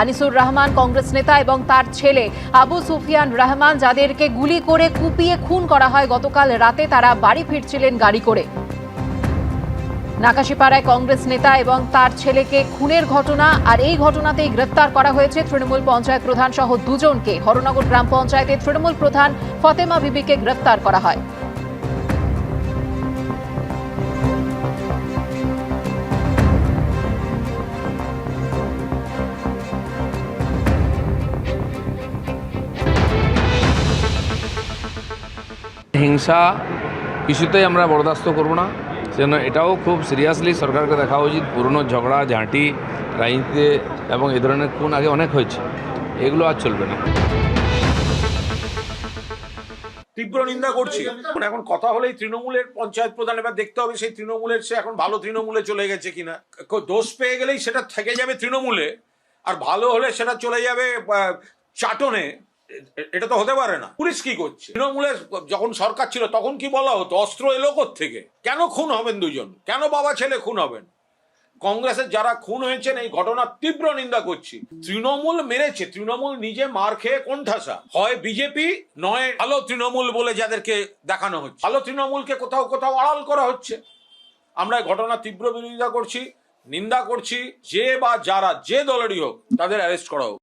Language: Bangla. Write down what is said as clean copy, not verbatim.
আনিসুর রহমান কংগ্রেস নেতা এবং তার ছেলে আবু সুফিয়ান রহমান, যাদেরকে গুলি করে কুপিয়ে খুন করা হয় গতকাল রাতে, তারা বাড়ি ফিরছিলেন গাড়ি করে। নাকাশিপাড়ায় কংগ্রেস নেতা এবং তার ছেলেকে খুনের ঘটনা, আর এই ঘটনাতেই গ্রেফতার করা হয়েছে তৃণমূল পঞ্চায়েত প্রধান সহ দুজনকে। হরনগর গ্রাম পঞ্চায়েতের তৃণমূল প্রধান ফতেমা বিবিকে গ্রেফতার করা হয়। হিংসা কিছুতেই আমরা বরদাস্ত করব না, সেজন্য এটাও খুব সিরিয়াসলি সরকারকে দেখা উচিত। পুরনো ঝগড়া ঝাঁটি রাজনীতিতে এবং এই ধরনের খুন আগে অনেক হয়েছে, এগুলো আর চলবে না। তীব্র নিন্দা করছি। এখন কথা হলেই তৃণমূলের পঞ্চায়েত প্রধান, এবার দেখতে হবে সেই তৃণমূলের সে এখন ভালো তৃণমূলে চলে গেছে কিনা। দোষ পেয়ে গেলেই সেটা থেকে যাবে তৃণমূলে, আর ভালো হলে সেটা চলে যাবে চাটনে। এটা তো হতে পারে না। পুলিশ কি করছে? তৃণমূলে যখন সরকার ছিল তখন কি বলা হতো অস্ত্র এলো থেকে? কেন খুন হবেন দুজন? কেন বাবা ছেলে খুন হবেন? কংগ্রেসের যারা খুন হয়েছেন এই ঘটনার তীব্র নিন্দা করছি। তৃণমূল মেরেছে, তৃণমূল নিজে মার খেয়ে কোণঠাসা। হয় বিজেপি, নয় ভালো তৃণমূল বলে যাদেরকে দেখানো হচ্ছে। ভালো তৃণমূলকে কোথাও কোথাও আড়াল করা হচ্ছে। আমরা এই ঘটনার তীব্র বিরোধিতা করছি, নিন্দা করছি। যে বা যারা যে দলেরই হোক তাদের অ্যারেস্ট করা হোক।